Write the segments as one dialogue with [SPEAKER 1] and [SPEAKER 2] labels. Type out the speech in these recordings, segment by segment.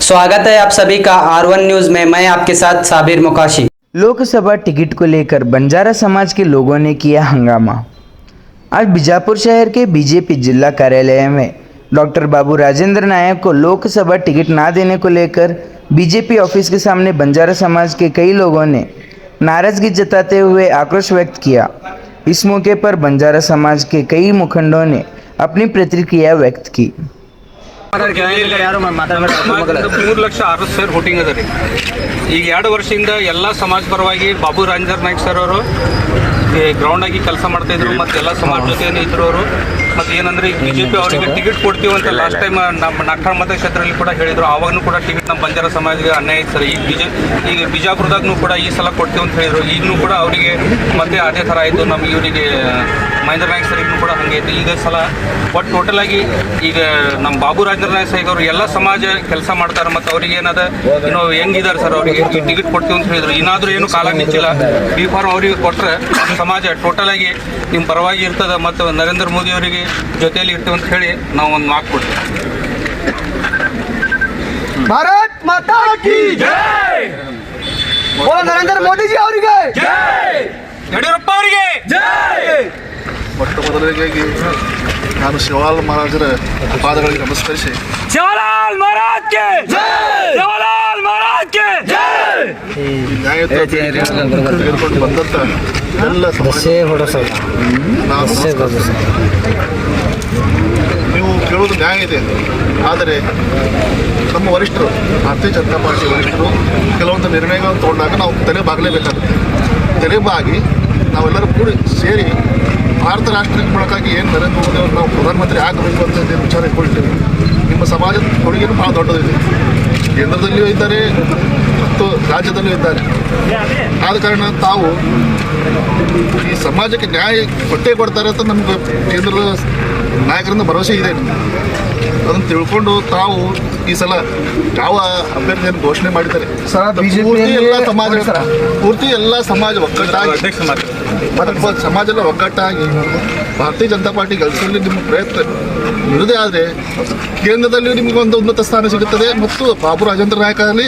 [SPEAKER 1] स्वागत है आप सभी का R1 न्यूज में। मैं आपके साथ साबिर मुकाशी।
[SPEAKER 2] लोकसभा टिकट को लेकर बंजारा समाज के लोगों ने किया हंगामा। आज बीजापुर शहर के बीजेपी जिला कार्यालय में डॉक्टर बाबू राजेंद्र नायक को लोकसभा टिकट ना देने को लेकर बीजेपी ऑफिस के सामने बंजारा समाज के कई लोगों ने नाराजगी जताते हुए आक्रोश व्यक्त किया। इस मौके पर बंजारा समाज के कई मुखंडों ने अपनी प्रतिक्रिया व्यक्त की।
[SPEAKER 3] 3 ಲಕ್ಷ 6 ಸಾವಿರ ವೋಟಿಂಗ್ ಅದ ರೀ। ಈಗ 2 ವರ್ಷದಿಂದ ಎಲ್ಲ ಸಮಾಜ ಪರವಾಗಿ ಬಾಬು ರಾಜೇಂದ್ರ ನಾಯ್ಕ ಸರ್ ಅವರು ಗ್ರೌಂಡ್ ಆಗಿ ಕೆಲಸ ಮಾಡ್ತಾ ಇದ್ರು ಮತ್ತು ಎಲ್ಲ ಸಮಾಜ ಜೊತೆ ಇದ್ರು ಅವರು। ಮತ್ತು ಏನಂದ್ರೆ ಈಗ ಬಿಜೆಪಿ ಅವರಿಗೆ ಟಿಕೆಟ್ ಕೊಡ್ತೀವಿ ಅಂತ ಲಾಸ್ಟ್ ಟೈಮ್ ನಮ್ಮ ನಾಗ್ಠಾಣ ಮತಕ್ಷೇತ್ರದಲ್ಲಿ ಕೂಡ ಹೇಳಿದ್ರು। ಆವಾಗಲೂ ಕೂಡ ಟಿಕೆಟ್ ನಮ್ಮ ಬಂಜಾರ ಸಮಾಜಕ್ಕೆ ಅನ್ಯಾಯ ಇತ್ತು ಸರ್। ಈಗ ಬಿಜಾಪುರದಾಗೂ ಕೂಡ ಈ ಸಲ ಕೊಡ್ತೀವಿ ಅಂತ ಹೇಳಿದ್ರು। ಈಗಲೂ ಕೂಡ ಅವರಿಗೆ ಮತ್ತೆ ಅದೇ ಥರ ಆಯಿತು। ನಮ್ಗೆ ಇವರಿಗೆ ಮಹೇಂದ್ರ ನಾಯ್ಕ ಸರಿಗೂ ಕೂಡ ಹಾಗೆ ಐತೆ। ಈಗ ಸಲ ಒಟ್ಟು ಟೋಟಲ್ ಆಗಿ ಈಗ ನಮ್ಮ ಬಾಬು ರಾಜೇಂದ್ರ ನಾಯ್ಕ ಸಾಹೇಬ್ ಅವರು ಎಲ್ಲ ಸಮಾಜ ಕೆಲಸ ಮಾಡ್ತಾರೆ ಮತ್ತು ಅವ್ರಿಗೆ ಏನದ ಇನ್ನೂ ಹೆಂಗಿದ್ದಾರೆ ಸರ್, ಅವರಿಗೆ ಟಿಕೆಟ್ ಕೊಡ್ತೀವಿ ಅಂತ ಹೇಳಿದ್ರು। ಏನಾದರೂ ಏನು ಕಾಲ ನಿಂತಿಲ್ಲ, ಬಿ ಫಾರ್ಮ್ ಅವರಿಗೆ ಕೊಟ್ಟರೆ ನಮ್ಮ ಸಮಾಜ ಟೋಟಲ್ ಆಗಿ ನಿಮ್ಮ ಪರವಾಗಿ ಇರ್ತದೆ ಮತ್ತು ನರೇಂದ್ರ ಮೋದಿ ಅವರಿಗೆ ಜೊತೆಯಲ್ಲಿ ಇರ್ತೀವಿ ಅಂತ ಹೇಳಿ ನಾವು ಒಂದು ಮಾತು ಕೊಡ್ತೀವಿ।
[SPEAKER 4] ಭಾರತ್ ಮಾತಾ ಕಿ ಜೈ, ನರೇಂದ್ರ ಮೋದಿ ಜಿ ಅವರಿಗೆ ಜೈ,
[SPEAKER 3] ಯಡಿಯೂರಪ್ಪ ಅವರಿಗೆ ಜೈ।
[SPEAKER 5] ಮೊಟ್ಟ ಮೊದಲಿಗೆ ನಾನು ಶಿವಲಾಲ್ ಮಹಾರಾಜರ ಪಾದಗಳಿಗೆ ನಮಸ್ಕರಿಸಿ
[SPEAKER 3] ಶಿವಲಾಲ್ ಮಹಾರಾಜ್ ಕೆ ಜೈ, ಶಿವಲಾಲ್ ಮಹಾರಾಜ್ ಕೆ ಜೈ।
[SPEAKER 5] ನ್ಯಾಯ ತೆಗೆದುಕೊಂಡು ಬಂದಂಥ ಎಲ್ಲ ನೀವು ಕೇಳೋದು ನ್ಯಾಯ ಇದೆ, ಆದರೆ ನಮ್ಮ ವರಿಷ್ಠರು ಭಾರತೀಯ ಜನತಾ ಪಾರ್ಟಿ ವರಿಷ್ಠರು ಕೆಲವೊಂದು ನಿರ್ಣಯಗಳನ್ನು ತಗೊಂಡಾಗ ನಾವು ತಲೆಬಾಗಲೇಬೇಕಾಗುತ್ತೆ। ತಲೆಬಾಗಿ ನಾವೆಲ್ಲರೂ ಕೂಡಿ ಸೇರಿ ಭಾರತ ರಾಷ್ಟ್ರ ನಿರ್ಮಾಣಕ್ಕಾಗಿ ಏನು ನರೇಂದ್ರ ಮೋದಿ ಅವರು ನಾವು ಪ್ರಧಾನಮಂತ್ರಿ ಆಗಬೇಕು ಅಂತ ವಿಚಾರ ಇಟ್ಕೊಳ್ತೀವಿ। ನಿಮ್ಮ ಸಮಾಜದ ಕೊಡುಗೆನೂ ಭಾಳ ದೊಡ್ಡದಿದೆ, ಕೇಂದ್ರದಲ್ಲಿಯೂ ಇದ್ದಾರೆ ಮತ್ತು ರಾಜ್ಯದಲ್ಲಿಯೂ ಇದ್ದಾರೆ। ಆದ ಕಾರಣ ತಾವು ಈ ಸಮಾಜಕ್ಕೆ ನ್ಯಾಯ ಕೊಟ್ಟೇ ಕೊಡ್ತಾರೆ ಅಂತ ನಮ್ಗೆ ಕೇಂದ್ರದ ನಾಯಕರಿಂದ ಭರವಸೆ ಇದೆ। ಅದನ್ನು ತಿಳ್ಕೊಂಡು ತಾವು ಈ ಸಲ ಯಾವ ಅಭ್ಯರ್ಥಿಯನ್ನು ಘೋಷಣೆ ಮಾಡಿದ್ದಾರೆ ಪೂರ್ತಿ ಎಲ್ಲ ಸಮಾಜ ಒಗ್ಗಟ್ಟಾಗಿ ಸಮಾಜದ ಒಗ್ಗಟ್ಟಾಗಿ ಭಾರತೀಯ ಜನತಾ ಪಾರ್ಟಿ ಗೆಲ್ಲಿಸಲು ನಿಮ್ಮ ಪ್ರಯತ್ನ ಇರುವುದೇ ಆದರೆ ಕೇಂದ್ರದಲ್ಲಿ ನಿಮಗೆ ಒಂದು ಉನ್ನತ ಸ್ಥಾನ ಸಿಗುತ್ತದೆ ಮತ್ತು ಬಾಬು ರಾಜೇಂದ್ರ ನಾಯಕ ಆಗಲಿ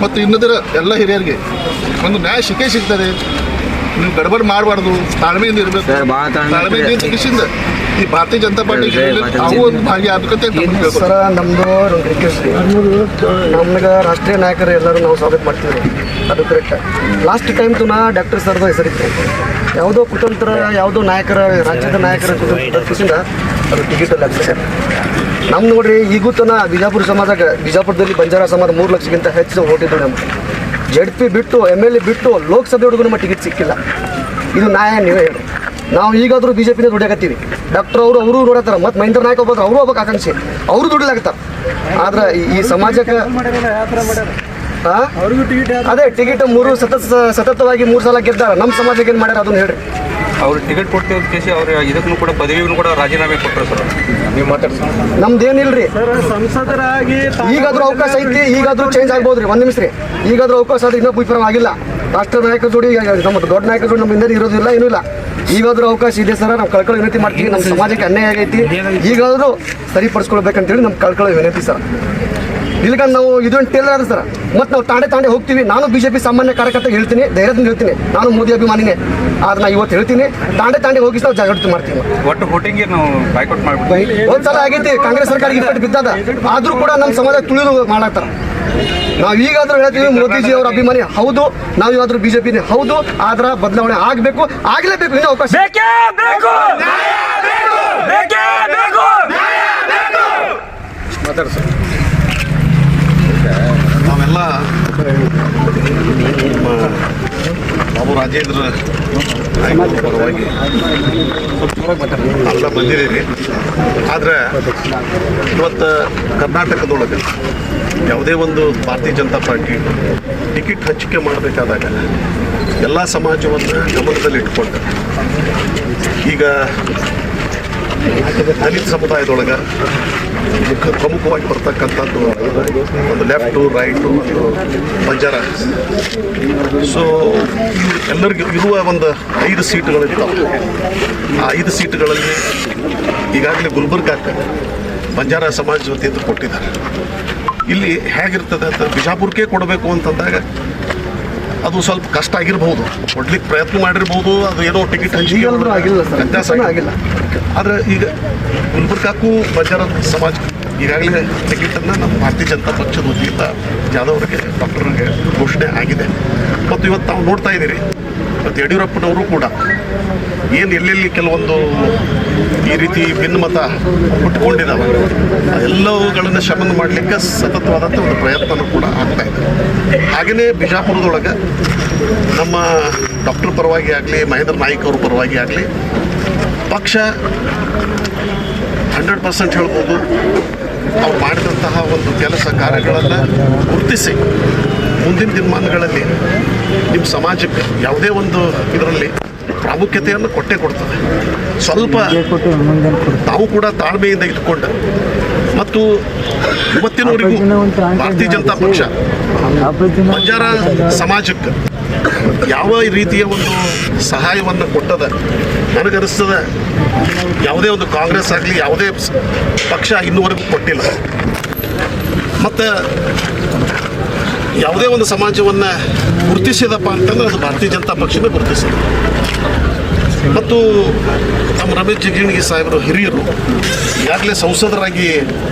[SPEAKER 5] ಮತ್ತು ಇನ್ನಿತರ ಎಲ್ಲ ಹಿರಿಯರಿಗೆ ಒಂದು ನ್ಯಾಯ ಸಿಗ್ತದೆ। ನೀವು ಗಡಬಡಿ ಮಾಡಬಾರ್ದು, ತಾಳ್ಮೆಯಿಂದ ಇರಬೇಕು। ತಾಳ್ಮೆಯಿಂದ ಕೃಷಿಯಿಂದ ಈ ಭಾರತೀಯ ಜನತಾ ಪಾರ್ಟಿ ನಾವು ಒಂದು ಭಾಗಿಯಾಗಬೇಕಂತ
[SPEAKER 4] ಸರ ನಮ್ಮದು ರಿಕ್ವೆಸ್ಟ್ ರೀ। ನಮ್ಗೆ ರಾಷ್ಟ್ರೀಯ ನಾಯಕರು ಎಲ್ಲರೂ ನಾವು ಸ್ವಾಗತ ಮಾಡ್ತೀವಿ, ಅದು ಕರೆಕ್ಟ್। ಲಾಸ್ಟ್ ಟೈಮ್ ತುನಾ ಡಾಕ್ಟರ್ ಸರ್ದು ಹೆಸರಿತ್ತು, ಯಾವುದೋ ಕುತಂತ್ರ ಯಾವುದೋ ನಾಯಕರ ರಾಜ್ಯದ ನಾಯಕರ ಖುಷಿಯಿಂದ ಅದು ಟಿಕೆಟ್ ಲಕ್ಷ ನಮ್ಮ ನೋಡ್ರಿ। ಈಗೂ ತನ ಬಿಜಾಪುರದಲ್ಲಿ ಬಂಜಾರ ಸಮಾಜ 3 ಲಕ್ಷಕ್ಕಿಂತ ಹೆಚ್ಚು ಓಟಿದ್ದು ನಮ್ಗೆ। ZP ಬಿಟ್ಟು MLA ಬಿಟ್ಟು ಲೋಕಸಭೆವರೆಗೂ ನಮ್ಮ ಟಿಕೆಟ್ ಸಿಕ್ಕಿಲ್ಲ, ಇದು ನ್ಯಾಯ ನೀವೇ ಹೇಳಿ। ನಾವು ಈಗಾದರೂ BJP ದುಡಿಯಾಕತ್ತೀವಿ, ಡಾಕ್ಟರ್ ಅವರು ನೋಡತ್ತಾರೆ ಮತ್ತು ಮಹೇಂದ್ರ ನಾಯಕ್ ಒಬ್ಬರು ಅವರು ಒಬ್ಬ ಆಕಾಂಕ್ಷಿ ಅವರು ದುಡಿಲಾಗತ್ತಾರೆ। ಆದ್ರೆ ಈ ಸಮಾಜಕ್ಕೆ ಅದೇ ಟಿಕೆಟ್ ಸತತವಾಗಿ 3 ಸಲ ಗೆದ್ದಾರೆ, ನಮ್ಮ ಸಮಾಜಕ್ಕೆ ಏನು ಮಾಡ್ಯಾರ ಅದನ್ನು ಹೇಳ್ರಿ।
[SPEAKER 3] ಅವ್ರು ಟಿಕೆಟ್ ಕೊಡ್ತೀವಿ ಅಂತ ಕೇಸಿ ಅವ್ರು ಇದಕ್ಕೂ ಕೂಡ ಪದವಿಗೂ ಕೂಡ ರಾಜೀನಾಮೆ ಕೊಟ್ಟರು ಸರ್। ನೀವು ಮಾತಾಡ್ಸಿ
[SPEAKER 4] ನಮ್ದೇನಿಲ್ರಿ, ಸಂಸದರಾಗಿ ಈಗಾದ್ರೂ ಅವಕಾಶ ಐತಿ, ಈಗಾದ್ರೂ ಚೇಂಜ್ ಆಗ್ಬೋದ್ರಿ। ಒಂದು ನಿಮಿಷ ರೀ, ಈಗಾದ್ರೂ ಅವಕಾಶ ಆದ್ರೆ ಇನ್ನೂ ಬಿಫಾರ್ಮ್ ಆಗಿಲ್ಲ। ರಾಷ್ಟ್ರ ನಾಯಕರ ಜೋಡಿ ನಮ್ಮ ದೊಡ್ಡ ನಾಯಕರ ಜೋಡಿ ನಮ್ಮ ಹಿಂದೆ ಇರೋದಿಲ್ಲ, ಏನೂ ಇಲ್ಲ। ಈಗಾದ್ರೂ ಅವಕಾಶ ಇದೆ ಸರ್, ನಾವು ಕಳ್ಕೊಳ್ಳೋ ವಿನಂತಿ ಮಾಡ್ತೀವಿ। ನಮ್ಮ ಸಮಾಜಕ್ಕೆ ಅನ್ಯಾಯ ಆಗೈತಿ, ಈಗಾದ್ರೂ ಸರಿಪಡಿಸ್ಕೊಳ್ಬೇಕಂತೇಳಿ ನಮ್ಮ ಕಳ್ಕೊಳ್ಳೋ ವಿನಂತಿ ಸರ್। ಇಲ್ಲಿಗ ನಾವು ಇದೊಂದು ಟೇಲರ್ ಆದ ಸರ್, ಮತ್ತು ನಾವು ತಾಂಡೆ ಹೋಗ್ತೀವಿ। ನಾನು BJP ಸಾಮಾನ್ಯ ಕಾರ್ಯಕರ್ತ ಹೇಳ್ತೀನಿ, ಧೈರ್ಯದಿಂದ ಹೇಳ್ತೀನಿ, ನಾನು ಮೋದಿ ಅಭಿಮಾನಿನೇ। ಆದ್ರೆ ನಾನು ಇವತ್ತು ಹೇಳ್ತೀನಿ, ತಾಂಡೆ ಹೋಗಿ ನಾವು ಜಾಗೃತಿ ಮಾಡ್ತೀವಿ।
[SPEAKER 3] ಒಟ್ಟು ವೋಟಿಂಗ್ಗೆ ನಾವು ಬಾಯ್ಕಾಟ್ ಮಾಡ್ಬಿಟ್ಟು
[SPEAKER 4] ಒಂದ್ಸಲ ಆಗೈತಿ, ಕಾಂಗ್ರೆಸ್ ಸರ್ಕಾರಕ್ಕೆ ಇಪ್ಪಟ್ಟು ಬಿದ್ದದ, ಆದರೂ ಕೂಡ ನಮ್ಮ ಸಮಾಜ ತುಳಿದು ಮಾಡಾಕ್ತಾರೆ। ನಾವು ಈಗಾದ್ರೂ ಹೇಳ್ತೀವಿ ಮೋದಿಜಿ ಅವರ ಅಭಿಮಾನಿ ಹೌದು, ನಾವು ಇವಾದ್ರೂ BJPನೇ ಹೌದು, ಆದ್ರೆ ಬದಲಾವಣೆ ಆಗಬೇಕು, ಆಗಲೇಬೇಕು, ಇನ್ನೂ ಅವಕಾಶ
[SPEAKER 3] ಮಾತಾಡ್ಸಿ।
[SPEAKER 5] ನಾವೆಲ್ಲ ಬಾಬು ರಾಜೇಂದ್ರ ನಾಯಕ ಪರವಾಗಿ ಎಲ್ಲ ಬಂದಿದ್ದೀವಿ। ಆದರೆ ಇವತ್ತು ಕರ್ನಾಟಕದೊಳಗೆ ಯಾವುದೇ ಒಂದು ಭಾರತೀಯ ಜನತಾ ಪಾರ್ಟಿ ಟಿಕೆಟ್ ಹಂಚಿಕೆ ಮಾಡಬೇಕಾದಾಗ ಎಲ್ಲ ಸಮಾಜವನ್ನು ಗಮನದಲ್ಲಿ ಇಟ್ಕೊಂಡು ಈಗ ದಲಿತ ಸಮುದಾಯದೊಳಗೆ ಪ್ರಮುಖವಾಗಿ ಬರ್ತಕ್ಕಂಥದ್ದು ಒಂದು ಲೆಫ್ಟು ರೈಟು ಬಂಜಾರ, ಸೊ ಎಲ್ಲರಿಗೂ ಇರುವ ಒಂದು 5 ಸೀಟುಗಳಿದ್ದಾವೆ। ಆ 5 ಸೀಟುಗಳಲ್ಲಿ ಈಗಾಗಲೇ ಗುಲ್ಬರ್ಗಕ್ಕೆ ಬಂಜಾರ ಸಮಾಜ ವತಿಯಿಂದ ಕೊಟ್ಟಿದ್ದಾರೆ. ಇಲ್ಲಿ ಹೇಗಿರ್ತದೆ ಅಂತ ಬಿಜಾಪುರಕ್ಕೆ ಕೊಡಬೇಕು ಅಂತಂದಾಗ ಅದು ಸ್ವಲ್ಪ ಕಷ್ಟ ಆಗಿರ್ಬೋದು, ಕೊಡ್ಲಿಕ್ಕೆ ಪ್ರಯತ್ನ ಮಾಡಿರ್ಬೋದು, ಅದು ಏನೋ ಟಿಕೆಟ್ ಹಂಚಿಕೆ
[SPEAKER 4] ಆಗಿಲ್ಲ ಸರ್,
[SPEAKER 5] ವ್ಯತ್ಯಾಸ
[SPEAKER 4] ಆಗಿಲ್ಲ.
[SPEAKER 5] ಆದರೆ ಈಗ ಗುಲ್ಬರ್ಗಾಕ್ಕೂ ಬಂಜಾರ ಸಮಾಜ ಈಗಾಗಲೇ ಟಿಕೆಟನ್ನು ನಮ್ಮ ಭಾರತೀಯ ಜನತಾ ಪಕ್ಷದ ವತಿಯಿಂದ ಜಾಧವ್ರಿಗೆ ಡಾಕ್ಟರ್ಗೆ ಘೋಷಣೆ ಆಗಿದೆ. ಮತ್ತು ಇವತ್ತು ನಾವು ನೋಡ್ತಾ ಇದ್ದೀರಿ, ಮತ್ತು ಯಡಿಯೂರಪ್ಪನವರು ಕೂಡ ಏನು ಎಲ್ಲೆಲ್ಲಿ ಕೆಲವೊಂದು ಈ ರೀತಿ ಭಿನ್ನಮತ ಹುಟ್ಟುಕೊಂಡಿದ್ದಾವೆ ಎಲ್ಲವುಗಳನ್ನು ಶಮನ ಮಾಡಲಿಕ್ಕೆ ಸತತವಾದಂಥ ಒಂದು ಪ್ರಯತ್ನ ಕೂಡ ಆಗ್ತಾ ಇದೆ. ಹಾಗೆಯೇ ಬಿಜಾಪುರದೊಳಗೆ ನಮ್ಮ ಡಾಕ್ಟರ್ ಪರವಾಗಿ ಆಗಲಿ, ಮಹೇಂದ್ರ ನಾಯ್ಕ ಅವ್ರ ಪರವಾಗಿ ಆಗಲಿ ಪಕ್ಷ 100% ಹೇಳ್ಬೋದು ಅವ್ರು ಮಾಡಿದಂತಹ ಒಂದು ಕೆಲಸ ಕಾರ್ಯಗಳನ್ನು ಗುರುತಿಸಿ ಮುಂದಿನ ದಿನಮಾನಗಳಲ್ಲಿ ನಿಮ್ಮ ಸಮಾಜಕ್ಕೆ ಯಾವುದೇ ಒಂದು ಇದರಲ್ಲಿ ಪ್ರಾಮುಖ್ಯತೆಯನ್ನು ಕೊಟ್ಟೇ ಕೊಡ್ತದೆ. ಸ್ವಲ್ಪ ನಾವು ಕೂಡ ತಾಳ್ಮೆಯಿಂದ ಇಟ್ಕೊಂಡು ಮತ್ತು ಇವತ್ತಿನವರೆಗೂ ಭಾರತೀಯ ಜನತಾ ಪಕ್ಷ ಬಂಜಾರ ಸಮಾಜಕ್ಕೆ ಯಾವ ರೀತಿಯ ಒಂದು ಸಹಾಯವನ್ನು ಕೊಟ್ಟದ ನನಗನ್ನಿಸ್ತದೆ ಯಾವುದೇ ಒಂದು ಕಾಂಗ್ರೆಸ್ ಆಗಲಿ ಯಾವುದೇ ಪಕ್ಷ ಇನ್ನೂವರೆಗೂ ಕೊಟ್ಟಿಲ್ಲ. ಮತ್ತು ಯಾವುದೇ ಒಂದು ಸಮಾಜವನ್ನು ಗುರುತಿಸಿದಪ್ಪ ಅಂತಂದ್ರೆ ಅದು ಭಾರತೀಯ ಜನತಾ ಪಕ್ಷವೇ ಗುರುತಿಸಿದೆ. ಮತ್ತು ನಮ್ಮ ರಮೇಶ್ ಜಿಗಜಿಣಗಿ ಸಾಹೇಬರು ಹಿರಿಯರು ಈಗಾಗಲೇ ಸಂಸದರಾಗಿ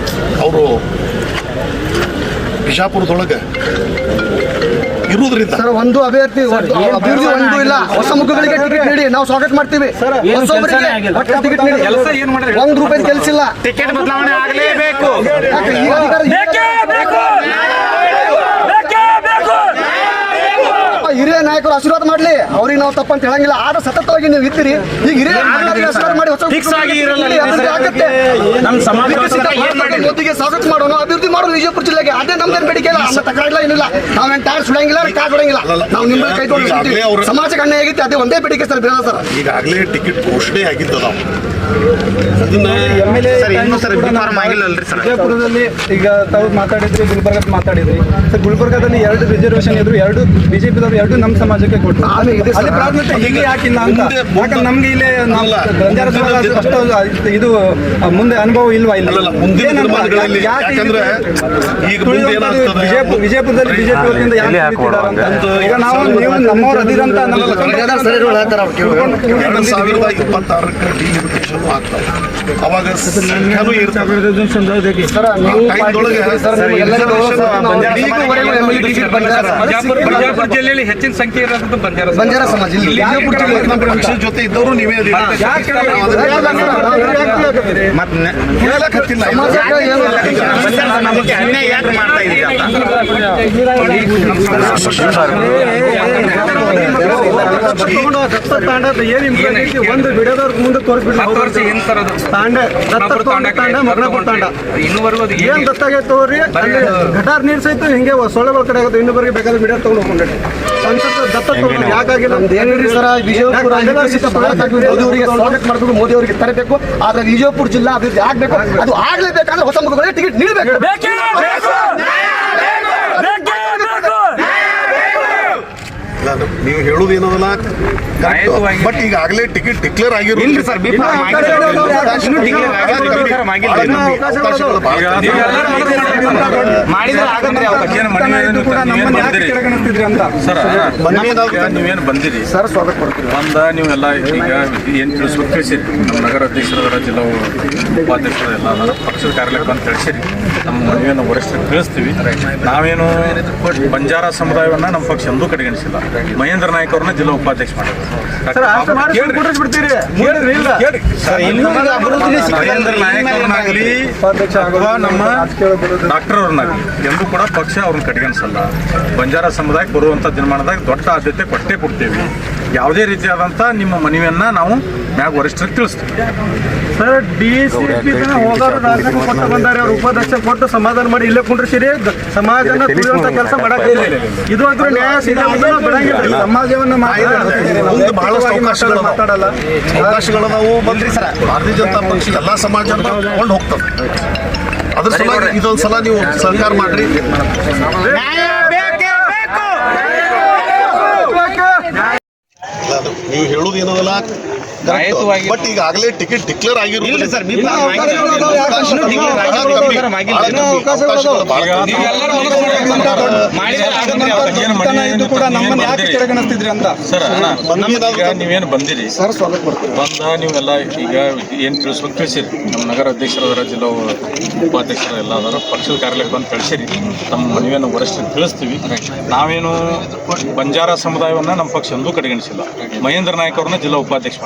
[SPEAKER 5] ಅವರು ಬಿಜಾಪುರದೊಳಗೆ ಇರುವುದರಿಂದ
[SPEAKER 4] ಸರ್ ಒಂದು ಅಭಿವೃದ್ಧಿ ಒಂದು ಇಲ್ಲ. ಹೊಸ ಮುಖಗಳಿಗೆ ಟಿಕೆಟ್ ನೀಡಿ ನಾವು ಸ್ವಾಗತ ಮಾಡ್ತೀವಿ. ಹೊಸಬರಿಗೆ ಒಟ್ಟು ಟಿಕೆಟ್ ನೀಡಿ.
[SPEAKER 3] ಕೆಲಸ ಏನು ಮಾಡಿದ್ರೆ
[SPEAKER 4] ₹1 ಕೆಲಸ ಇಲ್ಲ.
[SPEAKER 6] ಟಿಕೆಟ್ ಬದಲಾವಣೆ ಆಗಲೇಬೇಕು.
[SPEAKER 4] ಹಿರಿಯ ನಾಯಕರು ಆಶೀರ್ವಾದ ಮಾಡ್ಲಿ, ಅವ್ರಿಗೆ ನಾವು ತಪ್ಪಂತ ಹೇಳಂಗಿಲ್ಲ. ಆದ್ರೆ ಸತತವಾಗಿ ನೀವು ಇದ್ದೀರಿ, ಈಗ ಹಿರಿಯ ನಾಯಕರಿಗೆ ಆಶೀರ್ವಾದ ಮಾಡಿ ಹೊಸ
[SPEAKER 6] ಫಿಕ್ಸ್ ಆಗಿ ಇರಲ್ಲ.
[SPEAKER 4] ಅಭಿವೃದ್ಧಿ ಆಗತ್ತೆ.
[SPEAKER 6] ನಮ್ಮ ಸಮಾಜ
[SPEAKER 4] ಮೋದಿಗೆ ಸ್ವಾಗತ ಮಾಡೋಣ, ಅಭಿವೃದ್ಧಿ ಮಾಡೋಣ ವಿಜಯಪುರ ಜಿಲ್ಲೆಗೆ. ಅದೇ ನಮ್ದೇನು ಬೇಡಿಕೆ ಇಲ್ಲ, ನಮ್ಮ ತಕರಾರಿಲ್ಲ, ಏನಿಲ್ಲ. ನಾವೇನು ಟೈರ್ ಸುಡಂಗಿಲ್ಲ, ಕಾರ್ ಸುಡಂಗಿಲ್ಲ. ನಾವು ನಿಮ್ಮಲ್ಲಿ ಕೈ ತೊಗೊಂಡು ಸಮಾಜಕ್ಕೆ ಅನ್ಯಾಯ ಆಗೈತೆ, ಅದೇ ಒಂದೇ ಬೇಡಿಕೆ ಸರ್, ಬೇಡ ಸರ್.
[SPEAKER 5] ಈಗಾಗಲೇ ಟಿಕೆಟ್ ಘೋಷಣೆ ಆಗಿದ್ದು ನಾವು
[SPEAKER 7] ವಿಜಯಪುರದಲ್ಲಿ ಈಗ ತಾವು ಮಾತಾಡಿದ್ರಿ, ಗುಲ್ಬರ್ಗದ ಮಾತಾಡಿದ್ರಿ ಸರ್. ಗುಲ್ಬರ್ಗದಲ್ಲಿ 2 ರಿಸರ್ವೇಶನ್ ಇದ್ರು, 2 ಬಿಜೆಪಿದವರು, 2 ನಮ್ಮ ಸಮಾಜಕ್ಕೆ ಕೊಟ್ಟರು. ಅಲ್ಲಿ ಪ್ರಾಧಾನ್ಯತೆ ಹೀಗೆ ಯಾಕಿಲ್ಲ ಅಂತ, ಯಾಕಂದ್ರೆ ನಮ್ಗೆ ಇಲ್ಲಿ ಬಂಜಾರ ಸಮಾಜ ಅಷ್ಟು ಇದು ಮುಂದೆ ಅನುಭವ ಇಲ್ವಾ? ಇಲ್ಲ ವಿಜಯಪುರದಲ್ಲಿ ಬಿಜೆಪಿ ವತಿಯಿಂದ ಯಾಕೆ ಈಗ ನಾವು ನೀವು ನಮ್ಮವ್ರು ಅದಿರಂತ
[SPEAKER 5] 2026ಕ್ಕೆ ಡಿಲಿಮಿಟೇಷನ್ ಆಗ್ತವೆ. ಅವಾಗ ಸಂಖ್ಯಾನೂ ಇರ್ತವೆ.
[SPEAKER 3] ಬಿಜಾಪುರ ಜಿಲ್ಲೆಯಲ್ಲಿ ಹೆಚ್ಚಿನ ಸಂಖ್ಯೆ ಇರೋದು
[SPEAKER 4] ಬಂಜಾರ ಸಮಾಜ ಇಲ್ಲಿ
[SPEAKER 5] ಪಕ್ಷದ ಜೊತೆ ಇದ್ದವರು ನೀವೇ
[SPEAKER 7] ಒಂದು ಬಿಡೋದವ್ರ ಮುಂದೆ ತೋರಿಸ್ಬಿಟ್ಟು
[SPEAKER 3] ಇನ್ನೂವರೆಗೂ
[SPEAKER 7] ಏನ್ ದತ್ತಾಗೈತೆ ತಗೋರಿ. ಅಲ್ಲಿ ಗಟಾರ್ ನೀರ್ ಸಹಿತ ಹಿಂಗೆ ಸೊಳ್ಳೆಗಳ ಕಡೆ ಆಗುತ್ತೆ. ಇನ್ನೊಬ್ಬರಿಗೆ ಬೇಕಾದ್ರೆ ಬಿಡೋ ತಗೊಂಡು ಹೋಗ್ಕೊಂಡ್ರೆ ದತ್ತ ತಗೊಂಡು ಯಾಕಾಗಿಲ್ಲ
[SPEAKER 4] ಏನಿರಿ ಸರ್, ವಿಜಯಪುರ ಮೋದಿಯವರಿಗೆ ಸ್ವಾಗತ ಮಾಡಬೇಕು, ಮೋದಿ ಅವರಿಗೆ ತರಬೇಕು. ಆದ್ರೆ ವಿಜಯಪುರ ಜಿಲ್ಲಾ ಅಭಿವೃದ್ಧಿ ಆಗ್ಬೇಕು, ಅದು ಆಗ್ಲೇಬೇಕಾದ್ರೆ ಹೊಸ ಮುಖಗಳಿಗೆ ಟಿಕೆಟ್ ನೀಡಬೇಕು.
[SPEAKER 5] ನೀವು ಹೇಳುವುದು ಏನೋದಲ್ಲ, ಬಟ್ ಈಗಾಗಲೇ ಟಿಕೆಟ್ ಡಿಕ್ಲೇರ್ ಆಗಿರೋದು ಸರ್.
[SPEAKER 6] ನೀವೇನು ಬಂದಿರಿ
[SPEAKER 4] ಸರ್, ಸ್ವಾಗತ ಮಾಡ್ತೀವಿ.
[SPEAKER 6] ನೀವೆಲ್ಲ ಈಗ ಏನು ತಿಳಿಸ್ಬೇಕು ತಿಳಿಸಿರಿ. ನಮ್ಮ ನಗರ ಅಧ್ಯಕ್ಷರ, ಜಿಲ್ಲಾ ಉಪಾಧ್ಯಕ್ಷರು ಎಲ್ಲ ಪಕ್ಷದ ಕಾರ್ಯಾಲಯಕ್ಕೆ ಅಂತ ತಿಳಿಸಿರಿ. ನಮ್ಮ ಮನವಿಯನ್ನು ವರಿಷ್ಠರಿಗೆ ತಿಳಿಸ್ತೀವಿ. ನಾವೇನು ಬಂಜಾರ ಸಮುದಾಯವನ್ನು ನಮ್ಮ ಪಕ್ಷ ಎಂದೂ ಕಡೆಗಣಿಸಿಲ್ಲ. ಮಹೇಂದ್ರ ನಾಯ್ಕ ಅವ್ರನ್ನ ಜಿಲ್ಲಾ ಉಪಾಧ್ಯಕ್ಷ ಮಾಡಿದ್ರು. ಮಹೇಂದ್ರ ನಾಯಕ್ ಅವ್ರನ್ನಾಗಲಿ ಅಥವಾ ನಮ್ಮ ಡಾಕ್ಟರ್ ಅವ್ರನ್ನಾಗಲಿ ಎಂದೂ ಕೂಡ ಪಕ್ಷ ಅವ್ರನ್ನ ಕಡೆಗಣಿಸಲ್ಲ. ಬಂಜಾರ ಸಮುದಾಯಕ್ಕೆ ಬರುವಂಥ ದಿನಮಾನದಾಗ ದೊಡ್ಡ ಆದ್ಯತೆ ಕೊಟ್ಟೇ ಕೊಡ್ತೇವೆ. ಯಾವುದೇ ರೀತಿಯಾದಂಥ ನಿಮ್ಮ ಮನವಿಯನ್ನು ನಾವು ಮ್ಯಾಗ ವರಿಷ್ಠರಿಗೆ ತಿಳಿಸ್ತೀವಿ.
[SPEAKER 7] ಸರ್, DCP ಹೋಗೋರು ರಾಜಕೀಯ ಕೊಟ್ಟು ಬಂದಾರೆ, ಅವ್ರು ಉಪಾಧ್ಯಕ್ಷ ಕೊಟ್ಟು ಸಮಾಧಾನ ಮಾಡಿ ಇಲ್ಲೇ ಕುಂಡ್ರಿಸಿರಿ. ಸಮಾಜನ ತುಳಿಯುವಂತ ಕೆಲಸ ಮಾಡಕ್ಕೆ ಇದು ಅಂದ್ರೆ ನ್ಯಾಯ ಸಿಗಲ್ಲ, ಬಿಡಂಗಿಲ್ಲ. ಸಮಾಜವನ್ನು
[SPEAKER 5] ಬಹಳಷ್ಟು ಅವಕಾಶಗಳು ನಾವು ಬಂದ್ರಿ ಸರ್. ಭಾರತೀಯ ಜನತಾ ಪಕ್ಷ ಎಲ್ಲ ಸಮಾಜ ತಗೊಂಡು ಹೋಗ್ತದೆ. ಅದ್ರ ಸಲುವಾಗಿ ಇದೊಂದು ಸಲ ನೀವು ಸಹಕಾರ ಮಾಡ್ರಿ. ನೀವು ಹೇಳುವುದು ಏನೋದಲ್ಲ
[SPEAKER 3] ರಾಯತವಾಗಿ
[SPEAKER 5] ಬಟ್ ಈಗಾಗಲೇ ಟಿಕೆಟ್ ಡಿಕ್ಲೇರ್ ಆಗಿರೋದಿಲ್ಲ ಸರ್.
[SPEAKER 7] ಇದು ಕೂಡ ನಮ್ಮನ್ನ ಯಾಕೆ ಕೆಳಗಣಿಸ್ತಿದ್ರಿ ಅಂತ
[SPEAKER 6] ಸರ್ ನೀವೇನು ಬಂದಿರಿ ಬಂದ ನೀವೆಲ್ಲ ಈಗ ಏನು ತಿಳಿಸ್ಬೇಕು ತಿಳಿಸಿರಿ. ನಮ್ಮ ನಗರ ಅಧ್ಯಕ್ಷರಾದ ಜಿಲ್ಲಾ ಉಪಾಧ್ಯಕ್ಷರು ಎಲ್ಲ ಅದರ ಪಕ್ಷದ ಕಾರ್ಯಾಲಯಕ್ಕೆ ಬಂದು ಕಳಿಸಿರಿ. ನಮ್ಮ ಮನವಿಯನ್ನು ವರಿಷ್ಠರಿಗೆ ತಿಳಿಸ್ತೀವಿ. ನಾವೇನು ಬಂಜಾರ ಸಮುದಾಯವನ್ನು ನಮ್ಮ ಪಕ್ಷ ಎಂದೂ ಕಡೆಗಣಿಸಿಲ್ಲ. ಮಹೇಂದ್ರ ನಾಯ್ಕ ಅವ್ರನ್ನ ಜಿಲ್ಲಾ ಉಪಾಧ್ಯಕ್ಷ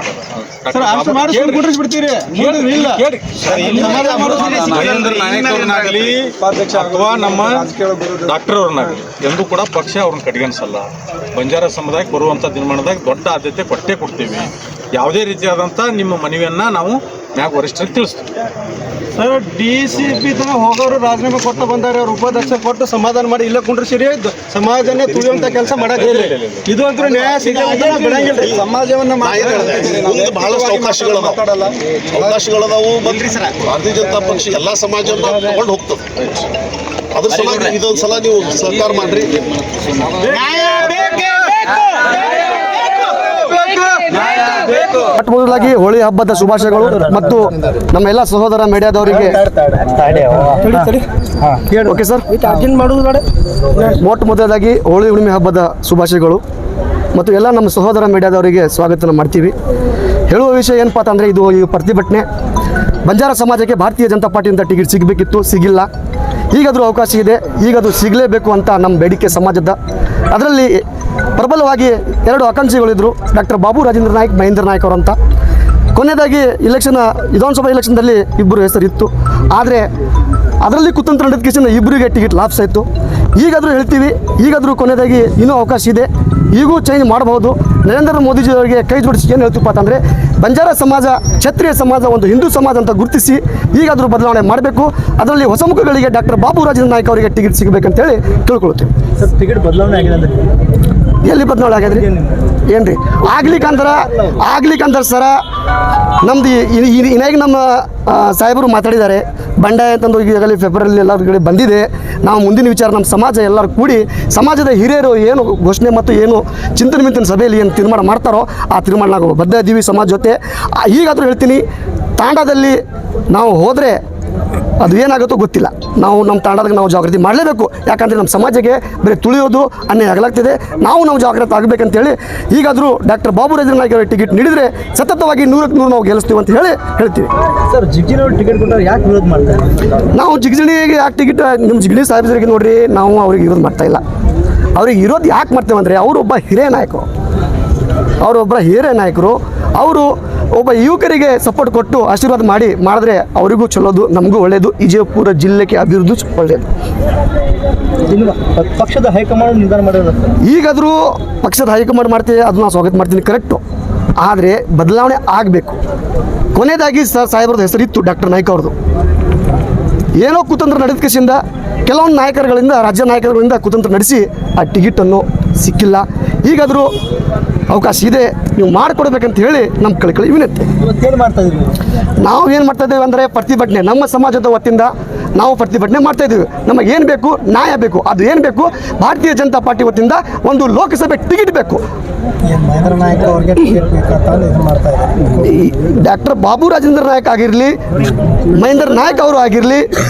[SPEAKER 6] ಮಹೇಂದ್ರ ನಾಯಕ್ ಅವ್ರನ್ನಾಗಲಿ ಅಥವಾ ನಮ್ಮ ಡಾಕ್ಟರ್ ಅವ್ರನ್ನಾಗಲಿ ಎಂದೂ ಕೂಡ ಪಕ್ಷ ಅವ್ರನ್ನ ಕಡೆಗಣಿಸಲ್ಲ. ಬಂಜಾರ ಸಮುದಾಯಕ್ಕೆ ಬರುವಂಥ ದಿನಮಾನದಾಗ ದೊಡ್ಡ ಆದ್ಯತೆ ಕೊಟ್ಟೇ ಕೊಡ್ತೀವಿ. ಯಾವುದೇ ರೀತಿಯಾದಂಥ ನಿಮ್ಮ ಮನವಿಯನ್ನು ನಾವು ಮ್ಯಾಗ ವರಿಷ್ಠರಿಗೆ ತಿಳಿಸ್ತೀವಿ.
[SPEAKER 4] ಸರ್ DCP ತನ ಹೋಗೋರು ರಾಜೀನಾಮೆ ಕೊಟ್ಟು ಬಂದಾರೆ, ಅವ್ರು ಉಪಾಧ್ಯಕ್ಷ ಕೊಟ್ಟು ಸಮಾಧಾನ ಮಾಡಿ ಇಲ್ಲ ಕುಂಡ್ರಿಸಿರಿ, ಸಮಾಜನೇ ತುಳಿಯುವಂತ ಕೆಲಸ ಮಾಡಕ್ಕೆ ಇದು ಅಂತೂ ನ್ಯಾಯ ಬಿಡಂಗಿಲ್ಲ. ಸಮಾಜವನ್ನ
[SPEAKER 5] ಮುಂದೆ ಬಹಳಷ್ಟು ಅವಕಾಶಗಳದಾವು. ಭಾರತೀಯ ಜನತಾ ಪಕ್ಷ ಎಲ್ಲ ಸಮಾಜವನ್ನು ತಗೊಂಡು ಹೋಗ್ತದೆ. ಅದ್ರ ಸಲುವಾಗಿ ಇದೊಂದು ಸಲ ನೀವು ಸರ್ಕಾರ ಮಾಡ್ರಿ.
[SPEAKER 4] ಮೊಟ್ಟ ಮೊದಲಾಗಿ ಹೋಳಿ ಹಬ್ಬದ ಶುಭಾಶಯಗಳು ಮತ್ತು ನಮ್ಮ ಎಲ್ಲ ಸಹೋದರ ಮೀಡಿಯಾದವರಿಗೆ ಓಕೆ ಸರ್. ಮೊಟ್ಟ ಮೊದಲಾಗಿ ಹೋಳಿ ಹುಣ್ಣಿಮೆ ಹಬ್ಬದ ಶುಭಾಶಯಗಳು ಮತ್ತು ಎಲ್ಲ ನಮ್ಮ ಸಹೋದರ ಮೀಡಿಯಾದವರಿಗೆ ಸ್ವಾಗತ ಮಾಡ್ತೀವಿ. ಹೇಳುವ ವಿಷಯ ಏನಪ್ಪ ಅಂತಂದರೆ ಇದು ಈ ಪ್ರತಿಭಟನೆ ಬಂಜಾರ ಸಮಾಜಕ್ಕೆ ಭಾರತೀಯ ಜನತಾ ಪಾರ್ಟಿಯಿಂದ ಟಿಕೆಟ್ ಸಿಗಬೇಕಿತ್ತು, ಸಿಗಿಲ್ಲ. ಈಗಾದರೂ ಅವಕಾಶ ಇದೆ, ಈಗದು ಸಿಗಲೇಬೇಕು ಅಂತ ನಮ್ಮ ಬೇಡಿಕೆ ಸಮಾಜದ. ಅದರಲ್ಲಿ ಪ್ರಬಲವಾಗಿ 2 ಆಕಾಂಕ್ಷಿಗಳಿದ್ದರು, ಡಾಕ್ಟರ್ ಬಾಬು ರಾಜೇಂದ್ರ ನಾಯ್ಕ್, ಮಹೇಂದ್ರ ನಾಯ್ಕ್ ಅವರಂತ. ಕೊನೆಯದಾಗಿ ವಿಧಾನಸಭಾ ಎಲೆಕ್ಷನ್ದಲ್ಲಿ ಇಬ್ಬರು ಹೆಸರಿತ್ತು. ಆದರೆ ಅದರಲ್ಲಿ ಕುತಂತ್ರ ನಡೆದ ಕೇಸಿನ ಇಬ್ಬರಿಗೆ ಟಿಕೆಟ್ ಲಾಪ್ಸ್ ಆಯಿತು. ಈಗಾದರೂ ಹೇಳ್ತೀವಿ, ಈಗಾದರೂ ಕೊನೆಯದಾಗಿ ಇನ್ನೂ ಅವಕಾಶ ಇದೆ, ಈಗೂ ಚೇಂಜ್ ಮಾಡಬಹುದು. ನರೇಂದ್ರ ಮೋದಿಜಿಯವರಿಗೆ ಕೈ ಜೋಡಿಸಿ ಏನು ಹೇಳ್ತೀವಪ್ಪ ಅಂತಂದರೆ ಬಂಜಾರ ಸಮಾಜ, ಕ್ಷತ್ರಿಯ ಸಮಾಜ ಒಂದು ಹಿಂದೂ ಸಮಾಜ ಅಂತ ಗುರುತಿಸಿ ಈಗಾದರೂ ಬದಲಾವಣೆ ಮಾಡಬೇಕು. ಅದರಲ್ಲಿ ಹೊಸ ಮುಖಗಳಿಗೆ ಡಾಕ್ಟರ್ ಬಾಬು ರಾಜೇಂದ್ರ ನಾಯ್ಕ್ ಅವರಿಗೆ ಟಿಕೆಟ್ ಸಿಗಬೇಕಂತೇಳಿ ತಿಳ್ಕೊಳ್ತೀವಿ.
[SPEAKER 7] ಸರ್ ಟಿಕೆಟ್ ಬದಲಾವಣೆ ಆಗಿದೆ ಅಂದ್ರೆ
[SPEAKER 4] ಎಲ್ಲಿ ಬದಲಾವಣೆ ಆಗ್ಯದ್ರಿ? ಏನ್ರಿ ಆಗ್ಲಿಕ್ಕಂದ್ರೆ ಸರ ನಮ್ದು ಇನ್ನಾಗ ನಮ್ಮ ಸಾಹೇಬರು ಮಾತಾಡಿದ್ದಾರೆ. ಬಂಡಾಯ ಅಂತಂದು ಈಗಾಗಲೇ ಫೆಬ್ರವರಿಯಲ್ಲಿ ಎಲ್ಲರ ಕಡೆ ಬಂದಿದೆ. ನಾವು ಮುಂದಿನ ವಿಚಾರ ನಮ್ಮ ಸಮಾಜ ಎಲ್ಲರೂ ಕೂಡಿ ಸಮಾಜದ ಹಿರಿಯರು ಏನು ಘೋಷಣೆ ಮತ್ತು ಏನು ಚಿಂತನೆ ಮಿಂತಿನ ಸಭೆಯಲ್ಲಿ ಏನು ತೀರ್ಮಾನ ಮಾಡ್ತಾರೋ ಆ ತೀರ್ಮಾನ ನಾವು ಬದ್ಧ ಇದ್ದೀವಿ ಸಮಾಜ ಜೊತೆ. ಈಗಾದರೂ ಹೇಳ್ತೀನಿ, ತಾಂಡಾದಲ್ಲಿ ನಾವು ಹೋದರೆ ಅದು ಏನಾಗುತ್ತೋ ಗೊತ್ತಿಲ್ಲ. ನಮ್ಮ ತಾಂಡದಾಗ ನಾವು ಜಾಗೃತಿ ಮಾಡಲೇಬೇಕು. ಯಾಕಂದರೆ ನಮ್ಮ ಸಮಾಜಕ್ಕೆ ಬರೀ ತುಳಿಯೋದು ಅನ್ಯಾಯ ಆಗಲಾಗ್ತಿದೆ. ನಾವು ಜಾಗೃತಿ ಆಗಬೇಕಂತೇಳಿ ಈಗಾದರೂ ಡಾಕ್ಟರ್ ಬಾಬು ರಾಜೇಂದ್ರ ನಾಯ್ಕ ಅವರಿಗೆ ಟಿಕೆಟ್ ನೀಡಿದರೆ ಸತತವಾಗಿ 100ಕ್ಕೆ 100 ನಾವು ಗೆಲ್ಲಿಸ್ತೀವಿ ಅಂತ ಹೇಳ್ತೀವಿ.
[SPEAKER 7] ಸರ್ ಜಿಗ್ಜಿನವ್ರು ಟಿಕೆಟ್ ಕೊಟ್ಟರೆ ಯಾಕೆ ವಿರೋಧ ಮಾಡ್ತಾರೆ?
[SPEAKER 4] ನಾವು ಜಿಗಜಿಣಿಗೆ ಯಾಕೆ ಟಿಕೆಟ್, ನಿಮ್ಮ ಜಿಗಣಿ ಸಾಹೇಬರಿಗೆ ನೋಡ್ರಿ, ನಾವು ಅವ್ರಿಗೆ ವಿರೋಧ ಮಾಡ್ತಾಯಿಲ್ಲ. ಅವ್ರಿಗೆ ವಿರೋಧ ಯಾಕೆ ಮಾಡ್ತೇವೆ ಅಂದರೆ ಅವರೊಬ್ಬ ಹಿರಿಯ ನಾಯಕರು, ಅವರು ಒಬ್ಬ ಯುವಕರಿಗೆ ಸಪೋರ್ಟ್ ಕೊಟ್ಟು ಆಶೀರ್ವಾದ ಮಾಡಿದ್ರೆ ಅವರಿಗೂ ಚಲೋದು, ನಮಗೂ ಒಳ್ಳೆಯದು, ವಿಜಯಪುರ ಜಿಲ್ಲೆಗೆ ಅಭಿವೃದ್ಧಿ ಒಳ್ಳೆಯದು.
[SPEAKER 7] ಪಕ್ಷದ ಹೈಕಮಾಂಡ್ ನಿರ್ಧಾರ ಮಾಡಿರೋದು.
[SPEAKER 4] ಈಗಾದರೂ ಪಕ್ಷದ ಹೈಕಮಾಂಡ್ ಮಾಡ್ತೀವಿ, ಅದು ನಾನು ಸ್ವಾಗತ ಮಾಡ್ತೀನಿ, ಕರೆಕ್ಟು. ಆದರೆ ಬದಲಾವಣೆ ಆಗಬೇಕು. ಕೊನೆಯದಾಗಿ ಸಾಹೇಬ್ರದ್ದು ಹೆಸರಿತ್ತು ಡಾಕ್ಟರ್ ನಾಯ್ಕ ಅವ್ರದ್ದು. ಏನೋ ಕುತಂತ್ರ ನಡೆದ ಕೇಸಿಂದ ಕೆಲವೊಂದು ನಾಯಕರುಗಳಿಂದ, ರಾಜ್ಯ ನಾಯಕರುಗಳಿಂದ ಕುತಂತ್ರ ನಡೆಸಿ ಆ ಟಿಕೆಟನ್ನು ಸಿಕ್ಕಿಲ್ಲ. ಈಗಾದರೂ ಅವಕಾಶ ಇದೆ, ನೀವು ಮಾಡಿಕೊಡ್ಬೇಕಂತ ಹೇಳಿ ನಮ್ಮ ಕಳಕಳಿ ವಿನಂತಿ. ನಾವು ಏನು ಮಾಡ್ತಾಯಿದ್ದೇವೆ ಅಂದರೆ ಪ್ರತಿಭಟನೆ, ನಮ್ಮ ಸಮಾಜದ ವತಿಯಿಂದ ನಾವು ಪ್ರತಿಭಟನೆ ಮಾಡ್ತಾಯಿದ್ದೀವಿ. ನಮಗೇನು ಬೇಕು? ನ್ಯಾಯ ಬೇಕು. ಅದು ಏನು ಬೇಕು? ಭಾರತೀಯ ಜನತಾ ಪಾರ್ಟಿ ವತಿಯಿಂದ ಒಂದು ಲೋಕಸಭೆ ಟಿಕೆಟ್ ಬೇಕು. ಡಾಕ್ಟರ್ ಬಾಬು ರಾಜೇಂದ್ರ ನಾಯ್ಕ ಆಗಿರಲಿ, ಮಹೇಂದ್ರ ನಾಯ್ಕ ಅವರು ಆಗಿರಲಿ,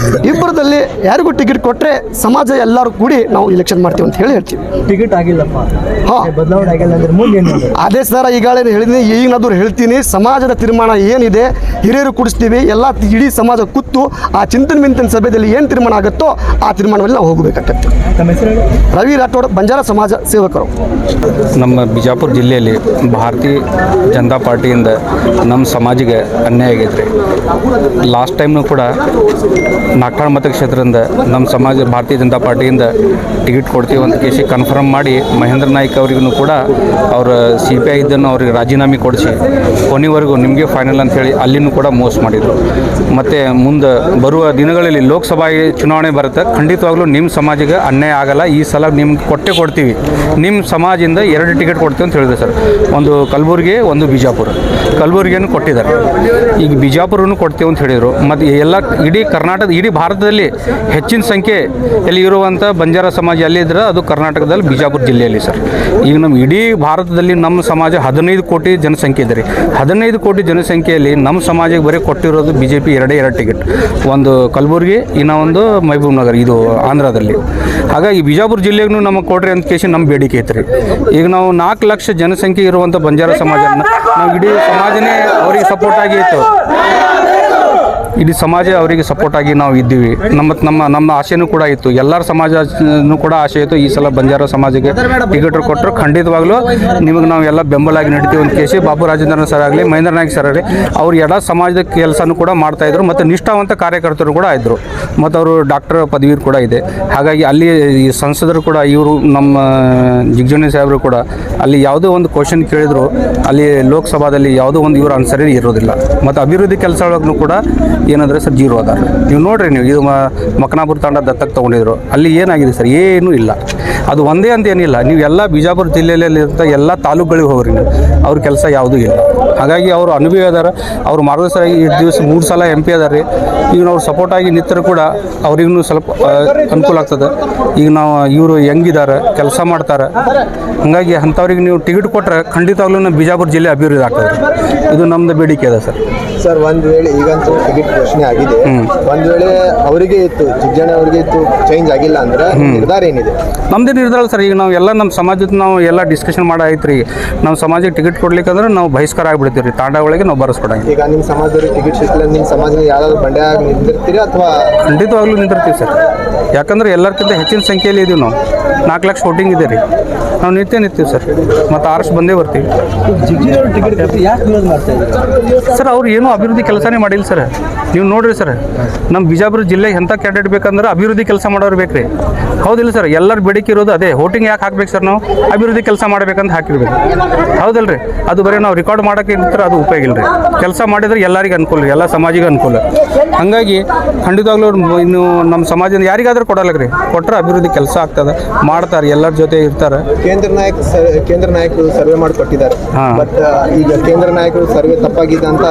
[SPEAKER 4] ಇಬ್ಬರದಲ್ಲಿ ಯಾರಿಗೂ ಟಿಕೆಟ್ ಕೊಟ್ಟರೆ ಸಮಾಜ ಎಲ್ಲರೂ ಕೂಡಿ ನಾವು ಇಲೆಕ್ಷನ್ ಮಾಡ್ತೀವಿ ಅಂತ ಹೇಳ್ತೀವಿ.
[SPEAKER 7] ಟಿಕೆಟ್ ಆಗಿಲ್ಲಪ್ಪ,
[SPEAKER 4] ಹಾಂ
[SPEAKER 7] ಬದಲಾವಣೆ ಆಗಿಲ್ಲ ಅಂದ್ರೆ ಮುಂದೆ
[SPEAKER 4] ಅದೇ ಸರ ಈಗಾಗಲೇ ಹೇಳಿದ್ದೀನಿ, ಈಗಿನಾದ್ರೂ ಹೇಳ್ತೀನಿ. ಸಮಾಜದ ತೀರ್ಮಾನ ಏನಿದೆ ಹಿರಿಯರು ಕೂಡಿಸ್ತೀವಿ, ಎಲ್ಲ ಇಡೀ ಸಮಾಜ ಕೂತು ಆ ಚಿಂತನೆ ಮಿಂತನ ಸಭೆಯಲ್ಲಿ ಏನು ತೀರ್ಮಾನ ಆಗುತ್ತೋ ಆ ತೀರ್ಮಾನದಲ್ಲಿ ನಾವು ಹೋಗಬೇಕಾಗತ್ತೆ. ರವಿ ರಾಠೋಡ್, ಬಂಜಾರ ಸಮಾಜ ಸೇವಕರು.
[SPEAKER 8] ನಮ್ಮ ಬಿಜಾಪುರ ಜಿಲ್ಲೆಯಲ್ಲಿ ಭಾರತೀಯ ಜನತಾ ಪಾರ್ಟಿಯಿಂದ ನಮ್ಮ ಸಮಾಜಿಗೆ ಅನ್ಯಾಯ ಆಗೈತ್ರಿ. ಲಾಸ್ಟ್ ಟೈಮ್ನೂ ಕೂಡ ನಾಗ್ಠಾಣ ಮತಕ್ಷೇತ್ರದಿಂದ ನಮ್ಮ ಸಮಾಜ ಭಾರತೀಯ ಜನತಾ ಪಾರ್ಟಿಯಿಂದ ಟಿಕೆಟ್ ಕೊಡ್ತೀವಿ ಅಂತ ಕೇಸಿ ಕನ್ಫರ್ಮ್ ಮಾಡಿ ಮಹೇಂದ್ರ ನಾಯ್ಕ ಅವರಿಗೂ ಕೂಡ ಅವ್ರ CPI ಇದ್ದನ್ನು ಅವ್ರಿಗೆ ರಾಜೀನಾಮೆ ಕೊಡಿಸಿ ಕೊನೆವರೆಗೂ ನಿಮಗೆ ಫೈನಲ್ ಅಂಥೇಳಿ ಅಲ್ಲಿನೂ ಕೂಡ ಮೋಸ ಮಾಡಿದರು. ಮತ್ತು ಮುಂದೆ ಬರುವ ದಿನಗಳಲ್ಲಿ ಲೋಕಸಭಾ ಚುನಾವಣೆ ಬರುತ್ತೆ, ಖಂಡಿತವಾಗ್ಲೂ ನಿಮ್ಮ ಸಮಾಜಿಗೆ ಅನ್ಯಾಯ ಆಗಲ್ಲ. ಈ ಸಲ ನಿಮ್ಗೆ ಕೊಡ್ತೀವಿ, ನಿಮ್ಮ ಸಮಾಜದಿಂದ 2 ಟಿಕೆಟ್ ಕೊಡ್ತೀವಿ ಅಂತ ಹೇಳಿದೆ ಸರ್. ಒಂದು ಕಲಬುರಗಿ, ಒಂದು ಬಿಜಾಪುರ. ಕಲಬುರಗಿಯನ್ನು ಕೊಟ್ಟಿದ್ದಾರೆ, ಈಗ ಬಿಜಾಪುರನ್ನು ಕೊಡ್ತೀವಿ ಅಂತ ಹೇಳಿದರು. ಮತ್ತು ಎಲ್ಲ ಇಡೀ ಕರ್ನಾಟಕ, ಇಡೀ ಭಾರತದಲ್ಲಿ ಹೆಚ್ಚಿನ ಸಂಖ್ಯೆ ಎಲ್ಲಿ ಇರುವಂಥ ಬಂಜಾರ ಸಮಾಜ ಎಲ್ಲಿದ್ದರೆ ಅದು ಕರ್ನಾಟಕದಲ್ಲಿ ಬಿಜಾಪುರ ಜಿಲ್ಲೆಯಲ್ಲಿ ಸರ್. ಈಗ ನಮ್ಮ ಇಡೀ ಭಾರತದಲ್ಲಿ ನಮ್ಮ ಸಮಾಜ 15 ಕೋಟಿ ಜನಸಂಖ್ಯೆ ಇದೆ ರೀ. 15 ಕೋಟಿ ಜನಸಂಖ್ಯೆಯಲ್ಲಿ ನಮ್ಮ ಸಮಾಜಕ್ಕೆ ಬರೀ ಕೊಟ್ಟಿರೋದು BJP ಎರಡೇ ಟಿಕೆಟ್, ಒಂದು ಕಲಬುರಗಿ, ಇನ್ನೂ ಒಂದು ಮಹಬೂಬ್ ನಗರ್, ಇದು ಆಂಧ್ರದಲ್ಲಿ. ಹಾಗಾಗಿ ಬಿಜಾಪುರ ಜಿಲ್ಲೆಗೂ ನಮಗೆ ಕೊಡ್ರಿ ಅಂತ ಕೇಸಿ ನಮ್ಮ ಬೇಡಿಕೆ ಐತ್ರಿ. ಈಗ ನಾವು 4 ಲಕ್ಷ ಜನಸಂಖ್ಯೆ ಇರುವಂಥ ಬಂಜಾರ ಸಮಾಜನ ನಾವು ಇಡೀ ಸಮಾಜನೇ ಅವರಿಗೆ ಸಪೋರ್ಟ್ ಆಗಿ ಇತ್ತು, ಇಡೀ ಸಮಾಜ ಅವರಿಗೆ ಸಪೋರ್ಟ್ ಆಗಿ ನಾವು ಇದ್ದೀವಿ. ನಮ್ಮ ಆಸೆನೂ ಕೂಡ ಇತ್ತು, ಎಲ್ಲರ ಸಮಾಜನೂ ಕೂಡ ಆಸೆ ಇತ್ತು. ಈ ಸಲ ಬಂಜಾರ ಸಮಾಜಕ್ಕೆ ಟಿಕೆಟ್ ಕೊಟ್ಟರು ಖಂಡಿತವಾಗ್ಲೂ ನಿಮಗೆ ನಾವು ಎಲ್ಲ ಬೆಂಬಲಾಗಿ ನಡೀತೀವಿ ಅಂತ ಕೇಸಿ ಬಾಬು ರಾಜೇಂದ್ರ ಸರ್ ಆಗಲಿ, ಮಹೇಂದ್ರ ನಾಯ್ಕ ಸರ್ ಆಗಲಿ, ಅವ್ರು ಎಲ್ಲ ಸಮಾಜದ ಕೆಲಸನೂ ಕೂಡ ಮಾಡ್ತಾಯಿದ್ರು ಮತ್ತು ನಿಷ್ಠಾವಂತ ಕಾರ್ಯಕರ್ತರು ಕೂಡ ಇದ್ದರು ಮತ್ತು ಅವರು ಡಾಕ್ಟರ್ ಪದವಿ ಕೂಡ ಇದೆ. ಹಾಗಾಗಿ ಅಲ್ಲಿ ಈ ಸಂಸದರು ಕೂಡ ಇವರು ನಮ್ಮ ಜಿಗ್ಜಣ್ಣಿ ಸಾಹೇಬರು ಕೂಡ ಅಲ್ಲಿ ಯಾವುದೋ ಒಂದು ಕ್ವಶನ್ ಕೇಳಿದ್ರು ಅಲ್ಲಿ ಲೋಕಸಭಾದಲ್ಲಿ ಯಾವುದೋ ಒಂದು ಇವರು ಆನ್ಸರೇ ಇರೋದಿಲ್ಲ. ಮತ್ತು ಅಭಿವೃದ್ಧಿ ಕೆಲಸ ಒಳಗೂ ಕೂಡ ಏನಂದರೆ ಸರ್ ಜೀರೋ ಅದಾರ. ನೀವು ನೋಡ್ರಿ, ನೀವು ಇದು ಮಕನಾಪುರ ತಾಂಡ ದತ್ತಕ್ಕೆ ತೊಗೊಂಡಿದ್ರು, ಅಲ್ಲಿ ಏನಾಗಿದೆ ಸರ್? ಏನೂ ಇಲ್ಲ. ಅದು ಒಂದೇ ಅಂತ ಏನಿಲ್ಲ, ನೀವು ಎಲ್ಲ ಬಿಜಾಪುರ ಜಿಲ್ಲೆಯಲ್ಲಿರುವಂಥ ಎಲ್ಲ ತಾಲೂಕುಗಳಿಗೆ ಹೋಗ್ರಿ, ನೀವು ಅವ್ರ ಕೆಲಸ ಯಾವುದೂ ಇಲ್ಲ. ಹಾಗಾಗಿ ಅವರು ಅನುಭವಿ ಅದಾರ, ಅವ್ರು ಮಾರ್ಗದರ್ಶರಾಗಿ 2 ದಿವಸ 3 ಸಲ MP ಅದಾರ ರೀ. ಈಗ ನಾವು ಸಪೋರ್ಟಾಗಿ ನಿಂತರೂ ಕೂಡ ಅವ್ರಿಗೂ ಸ್ವಲ್ಪ ಅನುಕೂಲ ಆಗ್ತದೆ. ಈಗ ನಾವು ಇವರು ಹೆಂಗಿದ್ದಾರೆ, ಕೆಲಸ ಮಾಡ್ತಾರೆ. ಹಾಗಾಗಿ ಅಂಥವ್ರಿಗೆ ನೀವು ಟಿಕೆಟ್ ಕೊಟ್ಟರೆ ಖಂಡಿತವಾಗ್ಲೂ ನಮ್ಮ ಬಿಜಾಪುರ ಜಿಲ್ಲೆ ಅಭಿವೃದ್ಧಿ ಆಗ್ತದೆ. ಇದು ನಮ್ಮದು ಬೇಡಿಕೆ ಇದೆ ಸರ್.
[SPEAKER 9] ಸರ್, ಒಂದು ವೇಳೆ ಈಗಂತೂ ಟಿಕೆಟ್ ಘೋಷಣೆ ಆಗಿದೆ, ಒಂದು ವೇಳೆ ಅವರಿಗೆ ಇತ್ತು, ಜಿಗ್ಜಣ್ಣ ಅವರಿಗೆ ಇತ್ತು, ಚೇಂಜ್ ಆಗಿಲ್ಲ ಅಂದ್ರೆ ನಿರ್ಧಾರ ಏನಿದೆ?
[SPEAKER 8] ನಮ್ಮದೇ ನಿರ್ಧಾರ ಸರ್. ಈಗ ನಾವು ಎಲ್ಲ ನಮ್ಮ ಸಮಾಜದ ನಾವು ಎಲ್ಲ ಡಿಸ್ಕಷನ್ ಮಾಡಾಯ್ತು ರೀ. ನಮ್ಮ ಸಮಾಜಕ್ಕೆ ಟಿಕೆಟ್ ಕೊಡ್ಲಿಕ್ಕಂದ್ರೆ ನಾವು ಬಹಿಷ್ಕಾರ ಆಗಿಬಿಡ್ತೀವಿ ರೀ, ತಾಂಡ ಒಳಗೆ ನಾವು ಬರೆಸ್ಕೊಡಂಗೆ.
[SPEAKER 9] ಈಗ ನಿಮ್ಮ ಸಮಾಜದವ್ರಿಗೆ ಟಿಕೆಟ್ ಸಿಕ್ಕಿಲ್ಲ, ನಿಮ್ಮ ಸಮಾಜದ ಯಾವ್ದಾದ್ರು ಬಂಡೆಯಾಗಿ ನಿಂತಿರ್ತೀರಿ ಅಥವಾ?
[SPEAKER 8] ಖಂಡಿತವಾಗ್ಲೂ ನಿಂತಿರ್ತೀವಿ ಸರ್. ಯಾಕಂದ್ರೆ ಎಲ್ಲರಿಗಿಂತ ಹೆಚ್ಚಿನ ಸಂಖ್ಯೆಯಲ್ಲಿ ಇದೀವಿ ನಾವು. 4 ಲಕ್ಷ ವೋಟಿಂಗ್ ಇದೆ ರೀ. ನಾವು ನಿಂತೀವಿ ಸರ್, ಮತ್ತು ಆರ್ಸ್ ಬಂದೇ ಬರ್ತೀವಿ ಸರ್. ಅವ್ರು ಏನೂ ಅಭಿವೃದ್ಧಿ ಕೆಲಸನೇ ಮಾಡಿಲ್ಲ ಸರ್. ನೀವು ನೋಡ್ರಿ ಸರ್, ನಮ್ಮ ಬಿಜಾಪುರ ಜಿಲ್ಲೆಗೆ ಎಂಥ ಕ್ಯಾಂಡಿಡೇಟ್ ಬೇಕಂದ್ರೆ ಅಭಿವೃದ್ಧಿ ಕೆಲಸ ಮಾಡೋರು ಬೇಕ್ರಿ. ಹೌದಿಲ್ಲ ಸರ್? ಎಲ್ಲರ ಬೇಡಿಕೆ ಇರೋದು ಅದೇ. ವೋಟಿಂಗ್ ಯಾಕೆ ಹಾಕ್ಬೇಕು ಸರ್? ನಾವು ಅಭಿವೃದ್ಧಿ ಕೆಲಸ ಮಾಡಬೇಕಂತ ಹಾಕಿರ್ಬೇಕು, ಹೌದಲ್ಲ ರೀ? ಅದು ಬರೀ ನಾವು ರೆಕಾರ್ಡ್ ಮಾಡೋಕ್ಕೆ ಇರ್ತಾರೆ, ಅದು ಉಪಯೋಗ ಇಲ್ಲ ರೀ. ಕೆಲಸ ಮಾಡಿದ್ರೆ ಎಲ್ಲರಿಗೆ ಅನುಕೂಲ ರೀ, ಎಲ್ಲ ಸಮಾಜಿಗೆ ಅನುಕೂಲ. ಹಾಗಾಗಿ ಖಂಡಿತವಾಗ್ಲೂ ಇನ್ನು ನಮ್ಮ ಸಮಾಜದಿಂದ ಯಾರಿಗಾದ್ರೂ ಕೊಡಲ್ಲ, ಕೊಟ್ಟರೆ ಅಭಿವೃದ್ಧಿ ಕೆಲಸ ಆಗ್ತದೆ, ಮಾಡ್ತಾರೆ, ಎಲ್ಲರ ಜೊತೆ ಇರ್ತಾರೆ.
[SPEAKER 9] ಕೇಂದ್ರ ನಾಯಕರು ಸರ್ವೆ ಮಾಡಿಕೊಟ್ಟಿದ್ದಾರೆ, ಬಟ್ ಈಗ ಕೇಂದ್ರ ನಾಯಕರು ಸರ್ವೆ ತಪ್ಪಾಗಿದೆ ಅಂತ.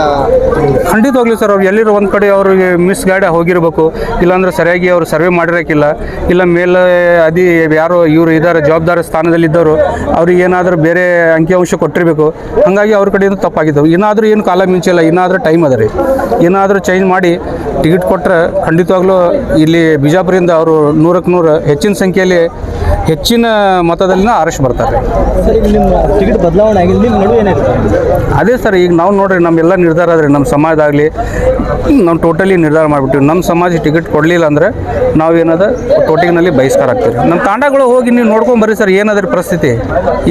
[SPEAKER 8] ಖಂಡಿತವಾಗ್ಲೂ ಸರ್, ಅವ್ರು ಎಲ್ಲಿರೋ ಒಂದು ಕಡೆ ಅವ್ರಿಗೆ ಮಿಸ್ ಗೈಡ್ ಹೋಗಿರ್ಬೇಕು, ಇಲ್ಲಾಂದ್ರೆ ಸರಿಯಾಗಿ ಅವರು ಸರ್ವೆ ಮಾಡಿರೋಕ್ಕಿಲ್ಲ, ಇಲ್ಲ ಮೇಲೆ ಯಾರೋ ಇವರು ಇದ್ದಾರೆ ಜವಾಬ್ದಾರಿ ಸ್ಥಾನದಲ್ಲಿದ್ದವರು, ಅವ್ರಿಗೆ ಏನಾದರೂ ಬೇರೆ ಅಂಕಿಅಂಶ ಕೊಟ್ಟಿರಬೇಕು. ಹಾಗಾಗಿ ಅವ್ರ ಕಡೆಯಿಂದ ತಪ್ಪಾಗಿದ್ದವು. ಏನಾದರೂ ಏನು ಕಾಲ ಮಿಂಚಿಲ್ಲ, ಏನಾದರೂ ಟೈಮ್ ಅದ ರೀ. ಏನಾದರೂ ಚೇಂಜ್ ಮಾಡಿ ಟಿಕೆಟ್ ಕೊಟ್ಟರೆ ಖಂಡಿತವಾಗ್ಲೂ ಇಲ್ಲಿ ಬಿಜಾಪುರಿಂದ ಅವರು 100ಕ್ಕೆ 100 ಹೆಚ್ಚಿನ ಸಂಖ್ಯೆಯಲ್ಲಿ ಹೆಚ್ಚಿನ ಮತದಲ್ಲಿನ ಆರಿಸಿ ಬರ್ತಾರೆ.
[SPEAKER 7] ಟಿಕೆಟ್ ಬದಲಾವಣೆ ಆಗಿಲ್ಲ, ನಿಮ್ಮ ನಡುವೆ ಏನಾಗುತ್ತೆ?
[SPEAKER 8] ಅದೇ ಸರ್, ಈಗ ನಾವು ನೋಡ್ರಿ ನಮ್ಮೆಲ್ಲ ನಿರ್ಧಾರ ಆದ್ರೆ ನಮ್ಮ ಸಮಾಜದಾಗಲಿ ನಾವು ಟೋಟಲಿ ನಿರ್ಧಾರ ಮಾಡಿಬಿಟ್ಟಿವಿ. ನಮ್ಮ ಸಮಾಜ ಟಿಕೆಟ್ ಕೊಡಲಿಲ್ಲ ಅಂದರೆ ನಾವು ಏನದ ಟೋಟಿಂಗ್ನಲ್ಲಿ ಬಹಿಷ್ಕಾರ ಆಗ್ತೀವಿ. ನಮ್ಮ ತಾಂಡಗಳು ಹೋಗಿ ನೀವು ನೋಡ್ಕೊಂಡು ಬರ್ರಿ ಸರ್, ಏನದ್ರ ಪರಿಸ್ಥಿತಿ.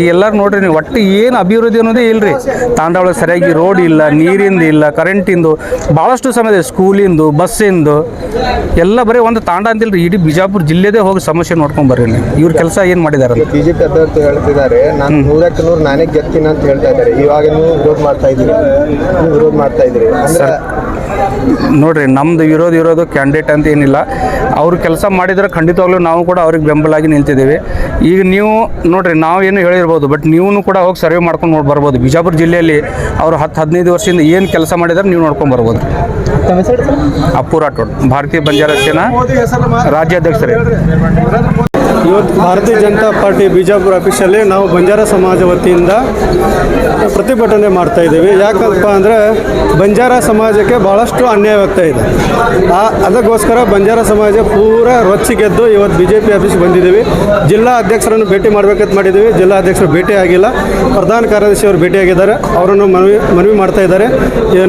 [SPEAKER 8] ಈ ಎಲ್ಲರೂ ನೋಡ್ರಿ ನೀವು, ಒಟ್ಟು ಏನು ಅಭಿವೃದ್ಧಿ ಅನ್ನೋದೇ ಇಲ್ಲ ರೀ. ತಾಂಡ ಒಳಗೆ ಸರಿಯಾಗಿ ರೋಡ್ ಇಲ್ಲ, ನೀರಿಂದ ಇಲ್ಲ, ಕರೆಂಟಿಂದು ಭಾಳಷ್ಟು ಸಮಯ, ಸ್ಕೂಲಿಂದು, ಬಸ್ಸಿಂದು ಎಲ್ಲ ಬರೀ ಒಂದು ತಾಂಡ ಅಂತಿಲ್ಲ ರೀ. ಇಡೀ ಬಿಜಾಪುರ ಜಿಲ್ಲೆದೇ ಹೋಗಿ ಸಮಸ್ಯೆ ನೋಡ್ಕೊಂಡು ಬರ್ರಿ ನೀವು. ಇವ್ರ ಕೆಲಸ ಏನು ಮಾಡಿದ್ದಾರೆ?
[SPEAKER 9] ಬಿಜೆಪಿ ಅಭ್ಯರ್ಥಿ ಹೇಳ್ತಿದ್ದಾರೆ, ನಾನು 100ಕ್ಕೆ 100 ನಾನೇ ಗೆಲ್ತೀನಿ ಅಂತ ಹೇಳ್ತಾ ಇದ್ದಾರೆ. ಇವಾಗ ನೀವು ವಿರೋಧ ಮಾಡ್ತಾ ಇದ್ದೀರಿ
[SPEAKER 8] ಸರ್. ನೋಡ್ರಿ, ನಮ್ದು ಇರೋದು ಕ್ಯಾಂಡಿಡೇಟ್ ಅಂತ ಏನಿಲ್ಲ. ಅವ್ರು ಕೆಲಸ ಮಾಡಿದ್ರೆ ಖಂಡಿತವಾಗ್ಲೂ ನಾವು ಕೂಡ ಅವ್ರಿಗೆ ಬೆಂಬಲಾಗಿ ನಿಲ್ತಿದ್ದೀವಿ. ಈಗ ನೀವು ನೋಡ್ರಿ, ನಾವು ಏನು ಹೇಳಿರ್ಬೋದು, ಬಟ್ ನೀವು ಕೂಡ ಹೋಗಿ ಸರ್ವೆ ಮಾಡ್ಕೊಂಡು ನೋಡಿ ಬರ್ಬೋದು. ಬಿಜಾಪುರ ಜಿಲ್ಲೆಯಲ್ಲಿ ಅವರು 10-15 ವರ್ಷದಿಂದ ಏನು ಕೆಲಸ ಮಾಡಿದ್ರೆ ನೀವು ನೋಡ್ಕೊಂಡು ಬರ್ಬೋದು. ಅಪ್ಪು ರಾಠೋಡ್, ಭಾರತೀಯ ಬಂಜಾರ ಸೇನಾ ರಾಜ್ಯಾಧ್ಯಕ್ಷರೇ.
[SPEAKER 10] ಇವತ್ತು ಭಾರತೀಯ ಜನತಾ ಪಾರ್ಟಿ ಬಿಜಾಪುರ ಆಫೀಸಲ್ಲಿ ನಾವು ಬಂಜಾರ ಸಮಾಜ ವತಿಯಿಂದ ಪ್ರತಿಭಟನೆ ಮಾಡ್ತಾ ಇದ್ದೀವಿ. ಯಾಕಪ್ಪ ಅಂದರೆ ಬಂಜಾರ ಸಮಾಜಕ್ಕೆ ಭಾಳಷ್ಟು ಅನ್ಯಾಯವಾಗ್ತಾ ಇದೆ. ಅದಕ್ಕೋಸ್ಕರ ಬಂಜಾರ ಸಮಾಜ ಪೂರ ರೊಚ್ಚಿಗೆದ್ದು ಇವತ್ತು BJP ಆಫೀಸ್ಗೆ ಬಂದಿದ್ದೀವಿ. ಜಿಲ್ಲಾ ಅಧ್ಯಕ್ಷರನ್ನು ಭೇಟಿ ಮಾಡಬೇಕಂತ ಮಾಡಿದ್ದೀವಿ. ಜಿಲ್ಲಾ ಅಧ್ಯಕ್ಷರು ಭೇಟಿ ಆಗಿಲ್ಲ, ಪ್ರಧಾನ ಕಾರ್ಯದರ್ಶಿ ಅವರು ಭೇಟಿಯಾಗಿದ್ದಾರೆ. ಅವರನ್ನು ಮನವಿ ಮಾಡ್ತಾ ಇದ್ದಾರೆ.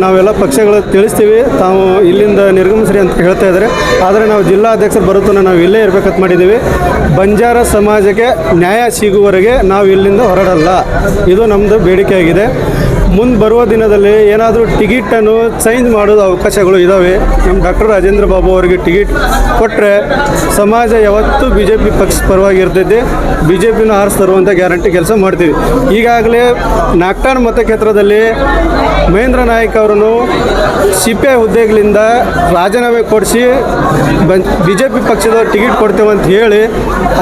[SPEAKER 10] ನಾವೆಲ್ಲ ಪಕ್ಷಗಳು ತಿಳಿಸ್ತೀವಿ, ತಾವು ಇಲ್ಲಿಂದ ನಿರ್ಗಮಿಸ್ರಿ ಅಂತ ಹೇಳ್ತಾ ಇದ್ದಾರೆ. ಆದರೆ ನಾವು ಜಿಲ್ಲಾ ಅಧ್ಯಕ್ಷರು ಬರುತ್ತೋ ನಾವು ಇಲ್ಲೇ ಇರಬೇಕಂತ ಮಾಡಿದ್ದೀವಿ. ಬಂಜಾರ ಸಮಾಜಕ್ಕೆ ನ್ಯಾಯ ಸಿಗುವವರೆಗೆ ನಾವು ಇಲ್ಲಿಂದ ಹೊರಡಲ್ಲ, ಇದು ನಮ್ಮದು ಬೇಡಿಕೆ ಆಗಿದೆ. ಮುಂದೆ ಬರುವ ದಿನದಲ್ಲಿ ಏನಾದರೂ ಟಿಕೆಟನ್ನು ಚೇಂಜ್ ಮಾಡೋದು ಅವಕಾಶಗಳು ಇದ್ದಾವೆ. ನಮ್ಮ ಡಾಕ್ಟರ್ ರಾಜೇಂದ್ರ ಬಾಬು ಅವರಿಗೆ ಟಿಕೆಟ್ ಕೊಟ್ಟರೆ ಸಮಾಜ ಯಾವತ್ತೂ BJP ಪಕ್ಷ ಪರವಾಗಿ ಇರ್ತೈತೆ. BJPನ ಆರಿಸಿ ತರುವಂಥ ಗ್ಯಾರಂಟಿ ಕೆಲಸ ಮಾಡ್ತೀವಿ. ಈಗಾಗಲೇ ನಾಗ್ಟಾಣ್ ಮತಕ್ಷೇತ್ರದಲ್ಲಿ ಮಹೇಂದ್ರ ನಾಯ್ಕ ಅವರನ್ನು CPI ಹುದ್ದೆಗಳಿಂದ ರಾಜೀನಾಮೆ ಕೊಡಿಸಿ BJP ಪಕ್ಷದ ಟಿಕೆಟ್ ಕೊಡ್ತೇವೆ ಅಂತ ಹೇಳಿ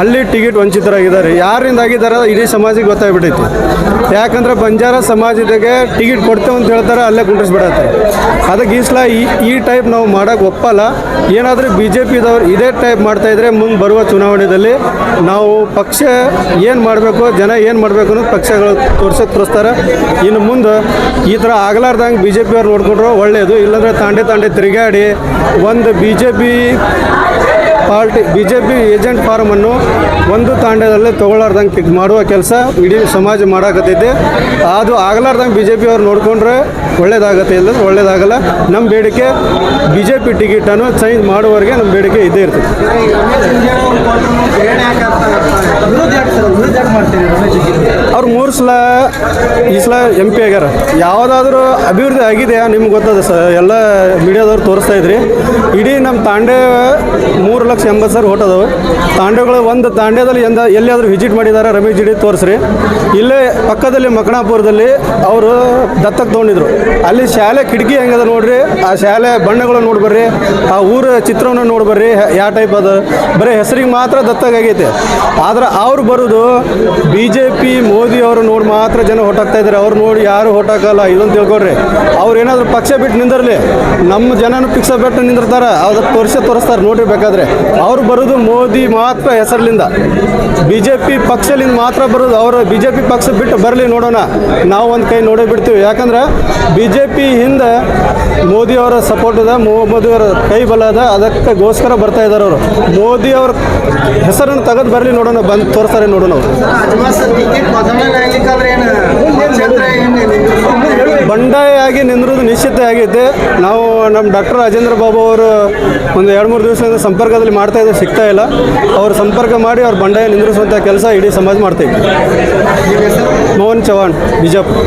[SPEAKER 10] ಅಲ್ಲಿ ಟಿಕೆಟ್ ವಂಚಿತರಾಗಿದ್ದಾರೆ. ಯಾರಿಂದ ಆಗಿದ್ದಾರೆ ಇಡೀ ಸಮಾಜಕ್ಕೆ ಗೊತ್ತಾಗ್ಬಿಟ್ಟೈತಿ. ಯಾಕಂದರೆ ಬಂಜಾರ ಸಮಾಜದಾಗೆ ಟಿಕೆಟ್ ಕೊಡ್ತೇವೆ ಅಂತ ಹೇಳ್ತಾರೆ, ಅಲ್ಲೇ ಕುಂಡ್ರಿಸ್ಬಿಡತ್ತಾರೆ. ಅದಕ್ಕೆ ಈ ಸಲ ಈ ಟೈಪ್ ನಾವು ಮಾಡೋಕ್ಕೆ ಒಪ್ಪಲ್ಲ. ಏನಾದರೂ ಬಿ ಜೆ ಪಿದವ್ರು ಇದೇ ಟೈಪ್ ಮಾಡ್ತಾಯಿದ್ರೆ ಮುಂದೆ ಬರುವ ಚುನಾವಣೆಯಲ್ಲಿ ನಾವು ಪಕ್ಷ ಏನು ಮಾಡಬೇಕು, ಜನ ಏನು ಮಾಡಬೇಕು ಅನ್ನೋದು ಪಕ್ಷಗಳು ತೋರಿಸ್ತಾರೆ. ಇನ್ನು ಮುಂದೆ ಈ ಥರ ಆಗಲಾರ್ದಂಗೆ ಬಿ ಜೆ ಪಿಯವ್ರು ನೋಡ್ಕೊಂಡ್ರು ಒಳ್ಳೆಯದು. ಇಲ್ಲಾಂದರೆ ತಾಂಡೆ ತಿರುಗಾಡಿ ಒಂದು ಬಿ ಜೆ ಪಿ ಏಜೆಂಟ್ ಫಾರ್ಮನ್ನು ಒಂದು ತಾಂಡ್ಯದಲ್ಲೇ ತೊಗೊಳ್ಳಾರ್ದಂಗೆ ಮಾಡುವ ಕೆಲಸ ಇಡೀ ಸಮಾಜ ಮಾಡಾಕತ್ತೈತಿ. ಅದು ಆಗಲಾರ್ದಂಗೆ ಬಿ ಜೆ ಪಿಯವ್ರು ನೋಡಿಕೊಂಡ್ರೆ ಒಳ್ಳೇದಾಗತ್ತೆ, ಇಲ್ಲದ್ರೆ ಒಳ್ಳೇದಾಗಲ್ಲ. ನಮ್ಮ ಬೇಡಿಕೆ ಬಿ ಜೆ ಪಿ ಟಿಕೆಟನ್ನು ಚೇಂಜ್ ಮಾಡುವವರೆಗೆ ನಮ್ಮ ಬೇಡಿಕೆ ಇದ್ದೇ ಇರ್ತದೆ. ಅವ್ರು 3 ಸಲ ಈ ಸಲ MP ಆಗ್ಯಾರ. ಯಾವುದಾದ್ರೂ ಅಭಿವೃದ್ಧಿ ಆಗಿದೆಯಾ ನಿಮ್ಗೆ ಗೊತ್ತದ ಎಲ್ಲ ಮೀಡಿಯಾದವ್ರು ತೋರಿಸ್ತಾ ಇದ್ರಿ. ಇಡೀ ನಮ್ಮ ತಾಂಡೆ 3,80,000 ಓಟ್ ಅದಾವೆ. ತಾಂಡೆಗಳು ಒಂದು ತಾಂಡ್ಯದಲ್ಲಿ ಎಲ್ಲಿಯಾದರೂ ವಿಸಿಟ್ ಮಾಡಿದ್ದಾರೆ ರಮೇಶ್ ಜಿಡಿ ತೋರಿಸ್ರಿ. ಇಲ್ಲೇ ಪಕ್ಕದಲ್ಲಿ ಮಕಣಾಪುರದಲ್ಲಿ ಅವರು ದತ್ತಕ್ಕೆ ತೊಗೊಂಡಿದ್ರು. ಅಲ್ಲಿ ಶಾಲೆ ಕಿಟಕಿ ಹೆಂಗದ ನೋಡ್ರಿ, ಆ ಶಾಲೆ ಬಣ್ಣಗಳು ನೋಡ್ಬರ್ರಿ, ಆ ಊರ ಚಿತ್ರವನ್ನು ನೋಡ್ಬರ್ರಿ ಯಾವ ಟೈಪ್ ಅದ. ಬರೀ ಹೆಸರಿಗೆ ಮಾತ್ರ ದತ್ತಾಗೈತೆ. ಆದ್ರೆ ಅವ್ರು ಬರೋದು BJP ಮೋದಿ ಅವರು ನೋಡಿ ಮಾತ್ರ ಜನ ಹೊಟ್ಟಾಗ್ತಾ ಇದ್ದಾರೆ. ಅವ್ರು ನೋಡಿ ಯಾರು ಹೊಟ್ಟಾಕಲ್ಲ, ಇದೊಂದು ತಿಳ್ಕೊಡ್ರಿ. ಅವ್ರು ಏನಾದರೂ ಪಕ್ಷ ಬಿಟ್ಟು ನಿಂದಿರಲಿ, ನಮ್ಮ ಜನನು ಪಿಕ್ಸ ಬಿಟ್ಟು ನಿಂದಿರ್ತಾರೆ, ಅದಕ್ಕೆ ತೋರಿಸ್ತಾರೆ ನೋಡ್ರಿ ಬೇಕಾದ್ರೆ. ಅವ್ರು ಬರೋದು ಮೋದಿ ಮಾತ್ರ ಹೆಸರಿನಿಂದ, BJP ಪಕ್ಷದಿಂದ ಮಾತ್ರ ಬರೋದು. ಅವರು BJP ಪಕ್ಷ ಬಿಟ್ಟು ಬರಲಿ ನೋಡೋಣ, ನಾವು ಒಂದು ಕೈ ನೋಡೇ ಬಿಡ್ತೀವಿ. ಯಾಕಂದ್ರೆ BJP ಹಿಂದೆ ಮೋದಿಯವರ ಸಪೋರ್ಟ್ ಅದ, ಮೋದಿಯವರ ಕೈ ಬಲ ಅದ, ಅದಕ್ಕೋಸ್ಕರ ಬರ್ತಾ ಇದ್ದಾರೆ ಅವರು. ಮೋದಿ ಅವ್ರ ಹೆಸರನ್ನು ತೆಗೆದು ಬರಲಿ ನೋಡೋಣ, ಬಂದು ತೋರಿಸ್ತಾರೆ ನೋಡೋಣ. ಅವರು ಬಂಡಾಯಾಗಿ ನಿಂದಿರೋದು ನಿಶ್ಚಿತ ಆಗೈತೆ. ನಾವು ನಮ್ಮ ಡಾಕ್ಟರ್ ರಾಜೇಂದ್ರ ಬಾಬು ಅವರು ಒಂದು 2-3 ದಿವಸದಿಂದ ಸಂಪರ್ಕದಲ್ಲಿ ಮಾಡ್ತಾ ಇದ್ದಾರೆ, ಸಿಗ್ತಾ ಇಲ್ಲ. ಅವರು ಸಂಪರ್ಕ ಮಾಡಿ ಅವ್ರು ಬಂಡಾಯ ನಿಂದಿರಿಸುವಂಥ ಕೆಲಸ ಇಡೀ ಸಮಾಜ ಮಾಡ್ತಾ ಇದ್ದೀವಿ. ಮೋಹನ್ ಚವಾಣ್, ಬಿಜಾಪುರ.